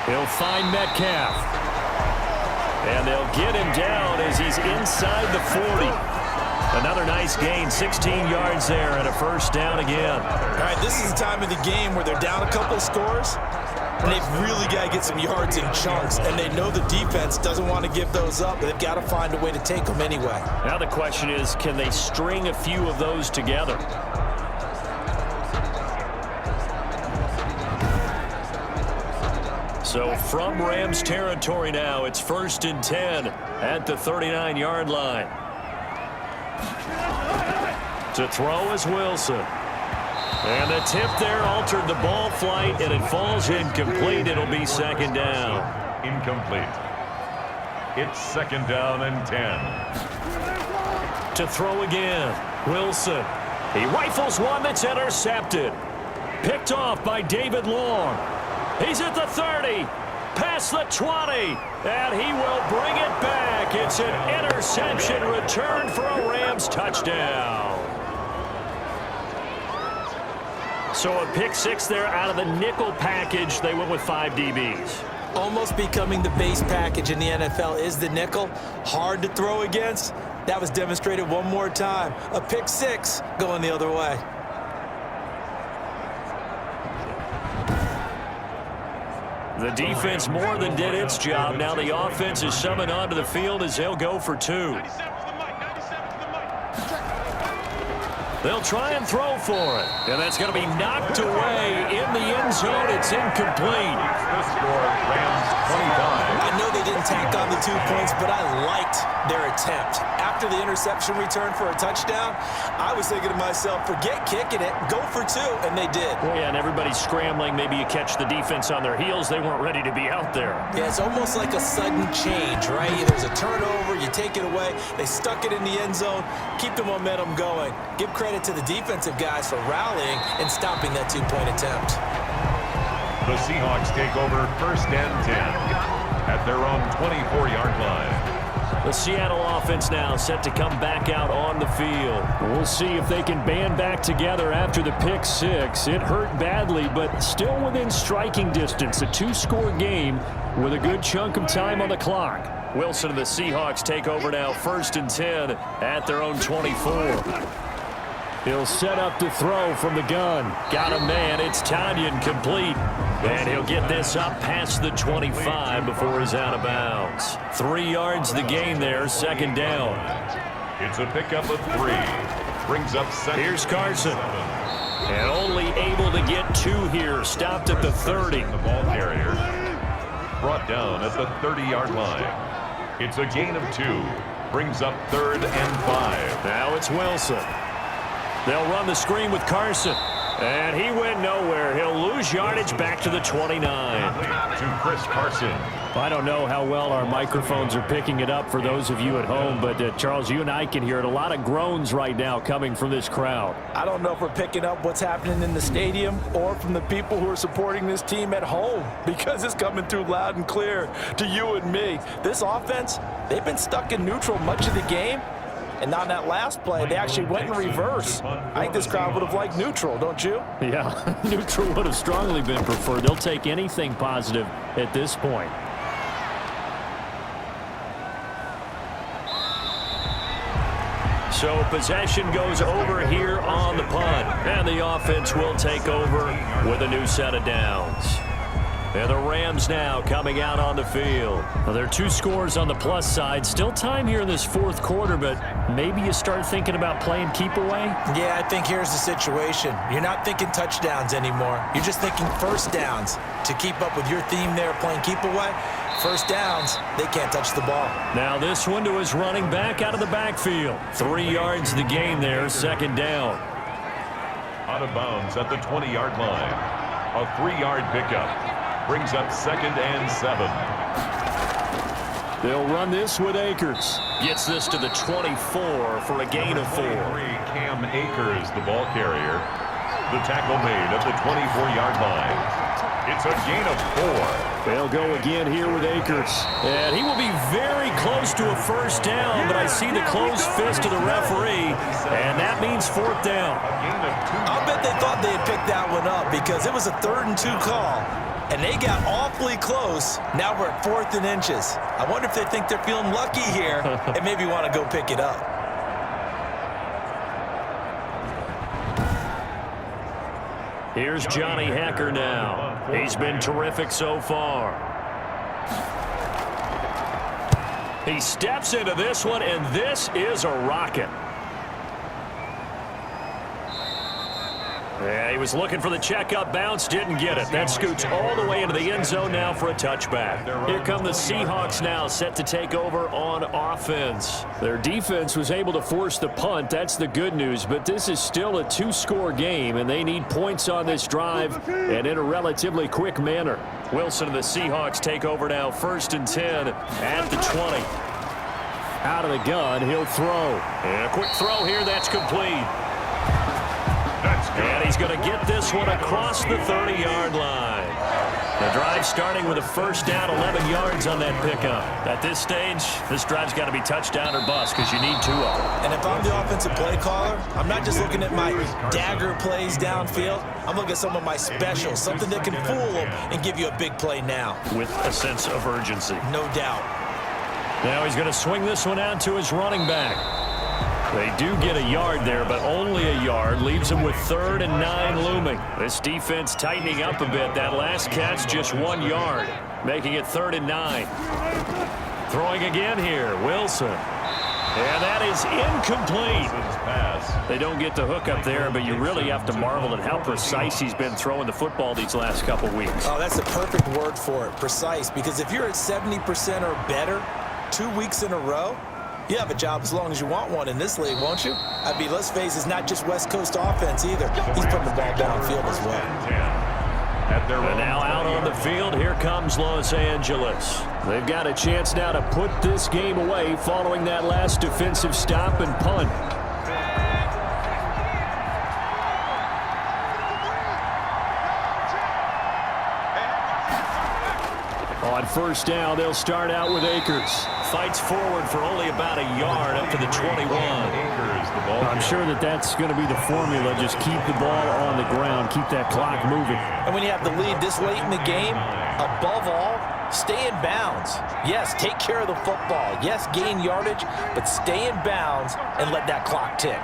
He'll find Metcalf. And they'll get him down as he's inside the 40. Another nice gain, 16 yards there and a first down again.
All right, this is the time of the game where they're down a couple of scores, and they've really got to get some yards in chunks, and they know the defense doesn't want to give those up. They've got to find a way to take them anyway.
Now the question is, can they string a few of those together? So from Rams territory now, it's 1st and 10 at the 39-yard line. To throw is Wilson. And the tip there altered the ball flight, and it falls incomplete. It'll be 2nd down.
Incomplete. It's 2nd down and 10.
To throw again, Wilson. He rifles one that's intercepted. Picked off by David Long. He's at the 30, past the 20, and he will bring it back. It's an interception return for a Rams touchdown. So a pick 6 there out of the nickel package. They went with 5 DBs.
Almost becoming the base package in the NFL is the nickel. Hard to throw against. That was demonstrated one more time. A pick 6 going the other way.
The defense more than did its job. Now the offense is summoned onto the field as they'll go for 2. They'll try and throw for it. And that's going to be knocked away in the end zone. It's incomplete.
The score, Rams 25.
I know they didn't tack on the 2 points, but I liked their attempt. After the interception return for a touchdown, I was thinking to myself, forget kicking it, go for 2, and they did.
Well, yeah, and everybody's scrambling. Maybe you catch the defense on their heels. They weren't ready to be out there.
Yeah, it's almost like a sudden change, right? There's a turnover, you take it away, they stuck it in the end zone, keep the momentum going. Give credit to the defensive guys for rallying and stopping that 2-point attempt.
The Seahawks take over 1st and 10 at their own 24-yard line.
The Seattle offense now set to come back out on the field.
We'll see if they can band back together after the pick 6. It hurt badly, but still within striking distance. A 2-score game with a good chunk of time on the clock.
Wilson and the Seahawks take over now 1st and 10 at their own 24.
He'll set up to throw from the gun.
Got a man. It's Tanyan complete. And he'll get this up past the 25 before he's out of bounds. 3 yards the gain there, 2nd down.
It's a pickup of 3. Brings up 2nd.
Here's Carson. And only able to get 2 here. Stopped at the 30.
The ball carrier. Brought down at the 30-yard line. It's a gain of 2. Brings up 3rd and 5.
Now it's Wilson. They'll run the screen with Carson. And he went nowhere. He'll lose yardage back to the 29.
To Chris Carson.
I don't know how well our microphones are picking it up for those of you at home, but Charles, you and I can hear it. A lot of groans right now coming from this crowd.
I don't know if we're picking up what's happening in the stadium or from the people who are supporting this team at home, because it's coming through loud and clear to you and me. This offense, they've been stuck in neutral much of the game. And on that last play, they actually went in reverse. I think this crowd would have liked neutral, don't you?
Yeah, neutral would have strongly been preferred. They'll take anything positive at this point.
So possession goes over here on the punt. And the offense will take over with a new set of downs. And the Rams now coming out on the field.
Well, there are 2 scores on the plus side. Still time here in this fourth quarter, but maybe you start thinking about playing keep away?
Yeah, I think here's the situation. You're not thinking touchdowns anymore. You're just thinking first downs. To keep up with your theme there, playing keep away, first downs, they can't touch the ball.
Now this one to his running back out of the backfield. 3 yards the gain there, second down.
Out of bounds at the 20-yard line. A 3-yard pickup. Brings up 2nd and 7.
They'll run this with Akers.
Gets this to the 24 for a gain of 4.
Cam Akers, the ball carrier. The tackle made at the 24-yard line. It's a gain of 4.
They'll go again here with Akers.
And he will be very close to a first down, but I see the closed fist of the referee, and that means 4th down.
I'll bet they thought they had picked that one up because it was a 3rd and 2 call. And they got awfully close. Now we're at 4th and inches. I wonder if they think they're feeling lucky here and maybe want to go pick it up.
Here's Johnny Hekker now. He's been terrific so far. He steps into this one, and this is a rocket. Yeah, he was looking for the checkup bounce, didn't get it. That scoots all the way into the end zone now for a touchback. Here come the Seahawks now, set to take over on offense.
Their defense was able to force the punt. That's the good news, but this is still a 2-score game, and they need points on this drive and in a relatively quick manner.
Wilson and the Seahawks take over now, 1st and 10 at the 20.
Out of the gun, he'll throw.
And a quick throw here, that's complete. And he's going to get this one across the 30-yard line. The drive starting with a first down, 11 yards on that pickup. At this stage, this drive's got to be touchdown or bust because you need 2 of them.
And if I'm the offensive play caller, I'm not just looking at my dagger plays downfield. I'm looking at some of my specials, something that can fool them and give you a big play now.
With a sense of urgency.
No doubt.
Now he's going to swing this one out to his running back. They do get a yard there, but only a yard. Leaves them with 3rd and 9 looming. This defense tightening up a bit. That last catch, just 1 yard, making it 3rd and 9. Throwing again here, Wilson. And that is incomplete. They don't get the hook up there, but you really have to marvel at how precise he's been throwing the football these last couple weeks.
Oh, that's the perfect word for it, precise, because if you're at 70% or better 2 weeks in a row, you have a job as long as you want one in this league, won't you? I mean, let's face it, it's not just West Coast offense either. He's putting the ball downfield as well.
And now out on the field, here comes Los Angeles.
They've got a chance now to put this game away following that last defensive stop and punt. On first down, they'll start out with Akers.
Fights forward for only about a yard up to the 21.
I'm sure that's going to be the formula. Just keep the ball on the ground. Keep that clock moving.
And when you have the lead this late in the game, above all, stay in bounds. Yes, take care of the football. Yes, gain yardage, but stay in bounds and let that clock tick.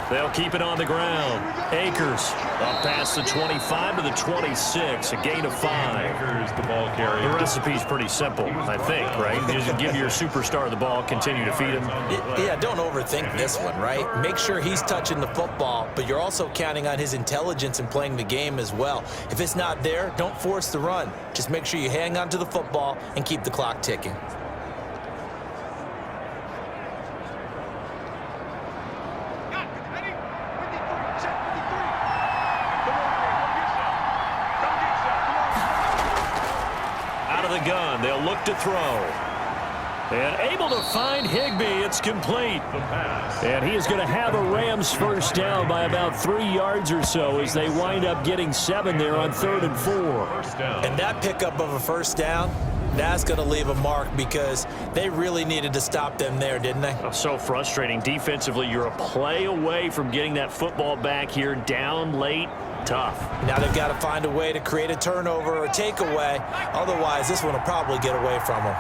They'll keep it on the ground. Akers up past the 25 to the 26, a gain of 5.
Akers, the ball carrier.
The recipe's pretty simple, I think, right? You just give your superstar the ball, continue to feed him.
Yeah, don't overthink this one, right? Make sure he's touching the football, but you're also counting on his intelligence in playing the game as well. If it's not there, don't force the run. Just make sure you hang on to the football and keep the clock ticking.
gun. They'll look to throw. And able to find Higbee. It's complete.
The pass.
And he is going to have a Rams first down by about 3 yards or so as they wind up getting 7 there on 3rd and 4.
First down.
And that pickup of a first down, that's going to leave a mark because they really needed to stop them there, didn't they?
So frustrating. Defensively, you're a play away from getting that football back here, down late. Tough.
Now they've got to find a way to create a turnover or takeaway. Otherwise, this one will probably get away from them.